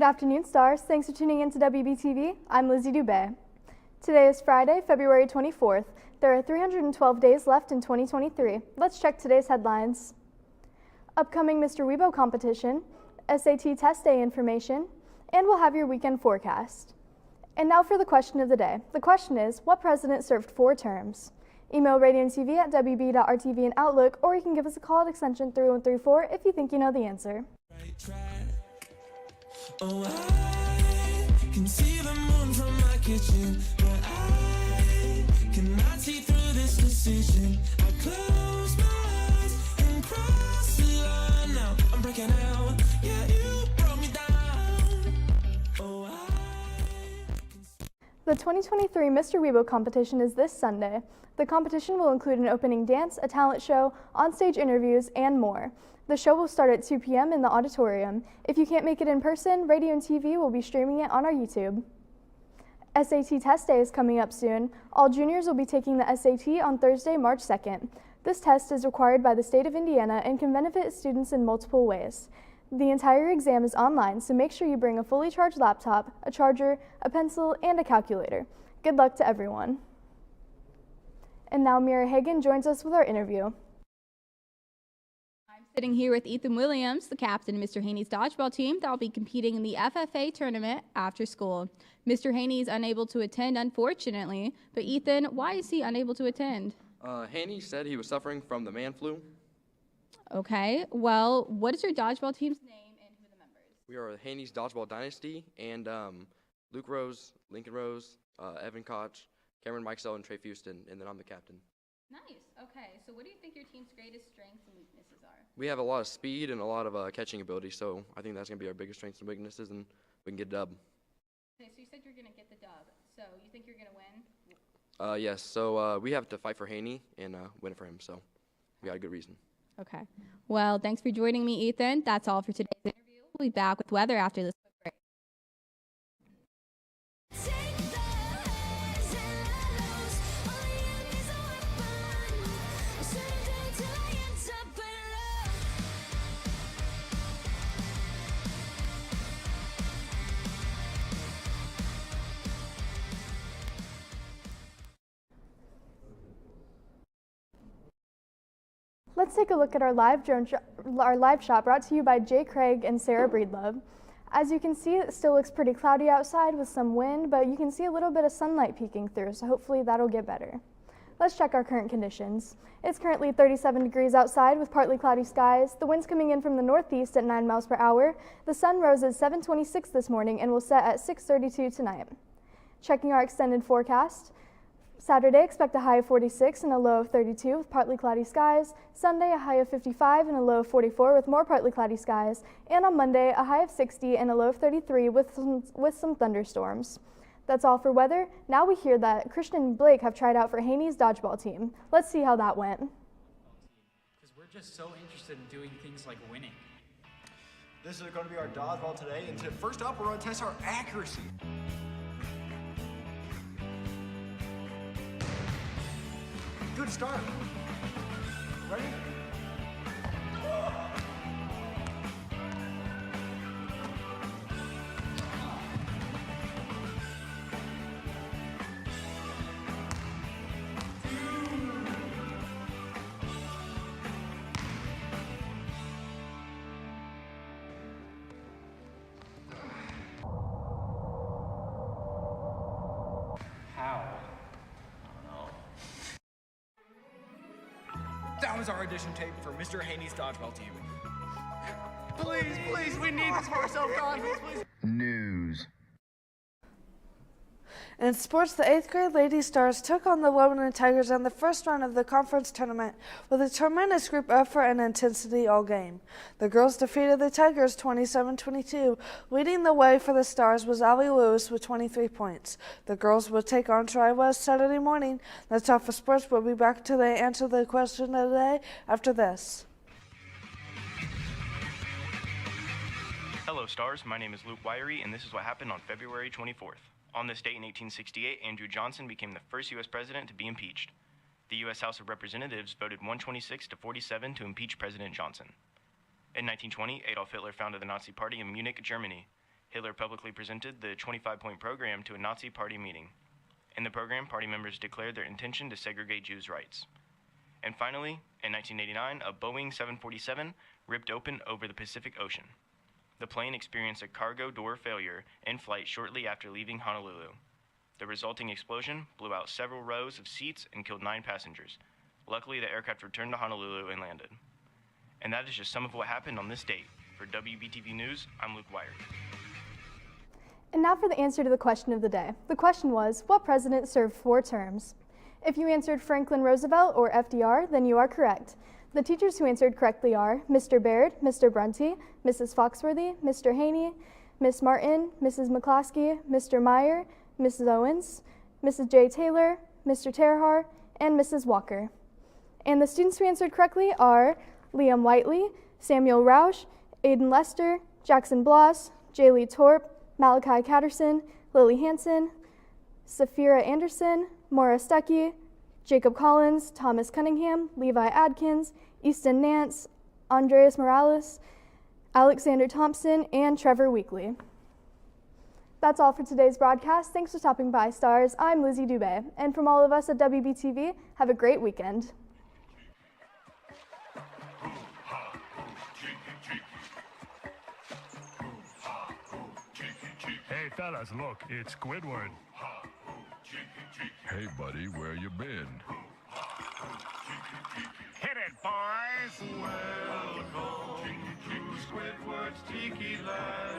Good afternoon, Stars. Thanks for tuning in to WBTV. I'm Lizzie Dubé. Today is Friday, February 24th. There are 312 days left in 2023. Let's check today's headlines. Upcoming Mr. Weibo competition, SAT test day information, and we'll have your weekend forecast. And now for the question of the day. The question is, what president served 4 terms? Email Radio and TV at wb.rtv and Outlook, or you can give us a call at extension 3134 if you think you know the answer. Oh, I can see the moon from my kitchen, but I cannot see through this decision. I close my eyes and cross the line. Now I'm breaking out. Yeah, you broke me down. Oh, The 2023 Mr. Weibo competition is this Sunday. The competition will include an opening dance, a talent show, onstage interviews, and more. The show will start at 2 p.m. in the auditorium. If you can't make it in person, Radio and TV will be streaming it on our YouTube. SAT test day is coming up soon. All juniors will be taking the SAT on Thursday, March 2nd. This test is required by the state of Indiana and can benefit students in multiple ways. The entire exam is online, so make sure you bring a fully charged laptop, a charger, a pencil, and a calculator. Good luck to everyone. And now Mira Hagan joins us with our interview. I'm sitting here with Ethan Williams, the captain of Mr. Haney's dodgeball team that will be competing in the FFA tournament after school. Mr. Haney is unable to attend, unfortunately, but Ethan, why is he unable to attend? Haney said he was suffering from the man flu. Okay, well, what is your dodgeball team's name and who are the members? We are Haney's Dodgeball Dynasty, and Luke Rose, Lincoln Rose, Evan Koch, Cameron Mikesell, and Trey Fuston, and then I'm the captain. Nice. Okay, so what do you think your team's greatest strengths and weaknesses are? We have a lot of speed and a lot of catching ability, so I think that's going to be our biggest strengths and weaknesses, and we can get a dub. Okay, so you said you're going to get the dub. So you think you're going to win? Yes, so we have to fight for Haney and win it for him, so we got a good reason. Okay. Well, thanks for joining me, Ethan. That's all for today's interview. We'll be back with weather after this quick break. Let's take a look at our live shot brought to you by Jay Craig and Sarah Breedlove. As you can see, it still looks pretty cloudy outside with some wind, but you can see a little bit of sunlight peeking through, so hopefully that'll get better. Let's check our current conditions. It's currently 37 degrees outside with partly cloudy skies. The wind's coming in from the northeast at 9 miles per hour. The sun rose at 7:26 this morning and will set at 6:32 tonight. Checking our extended forecast. Saturday, expect a high of 46 and a low of 32 with partly cloudy skies. Sunday, a high of 55 and a low of 44 with more partly cloudy skies. And on Monday, a high of 60 and a low of 33 with some thunderstorms. That's all for weather. Now we hear that Christian and Blake have tried out for Haney's dodgeball team. Let's see how that went. Because we're just so interested in doing things like winning. This is going to be our dodgeball today, and first up, we're going to test our accuracy. Good start. Ready? That was our audition tape for Mr. Haney's dodgeball team. Please, please, we need this for our self-confidence, please. News. In sports, the 8th grade Lady Stars took on the Lebanon Tigers in the first round of the conference tournament with a tremendous group effort and intensity all game. The girls defeated the Tigers 27-22. Leading the way for the Stars was Allie Lewis with 23 points. The girls will take on Tri-West Saturday morning. That's all for sports. We'll be back to answer the question of the day after this. Hello, Stars. My name is Luke Wiry, and this is what happened on February 24th. On this date in 1868, Andrew Johnson became the first U.S. president to be impeached. The U.S. House of Representatives voted 126-47 to impeach President Johnson. In 1920, Adolf Hitler founded the Nazi Party in Munich, Germany. Hitler publicly presented the 25-point program to a Nazi party meeting. In the program, party members declared their intention to segregate Jews' rights. And finally, in 1989, a Boeing 747 ripped open over the Pacific Ocean. The plane experienced a cargo door failure in flight shortly after leaving Honolulu. The resulting explosion blew out several rows of seats and killed 9 passengers. Luckily, the aircraft returned to Honolulu and landed. And that is just some of what happened on this date. For WBTV News, I'm Luke Wire. And now for the answer to the question of the day. The question was, what president served 4 terms? If you answered Franklin Roosevelt or FDR, then you are correct. The teachers who answered correctly are Mr. Baird, Mr. Brunty, Mrs. Foxworthy, Mr. Haney, Miss Martin, Mrs. McCloskey, Mr. Meyer, Mrs. Owens, Mrs. J. Taylor, Mr. Terhar, and Mrs. Walker. And the students who answered correctly are Liam Whiteley, Samuel Roush, Aiden Lester, Jackson Bloss, Jaylee Torp, Malachi Catterson, Lily Hansen, Safira Anderson, Maura Stuckey, Jacob Collins, Thomas Cunningham, Levi Adkins, Easton Nance, Andreas Morales, Alexander Thompson, and Trevor Weekly. That's all for today's broadcast. Thanks for stopping by, Stars. I'm Lizzie Dubé, and from all of us at WBTV, have a great weekend. Hey fellas, look, it's Squidward. Hey buddy, where you been? Hit it, boys! Welcome to Squidward's Tiki Land.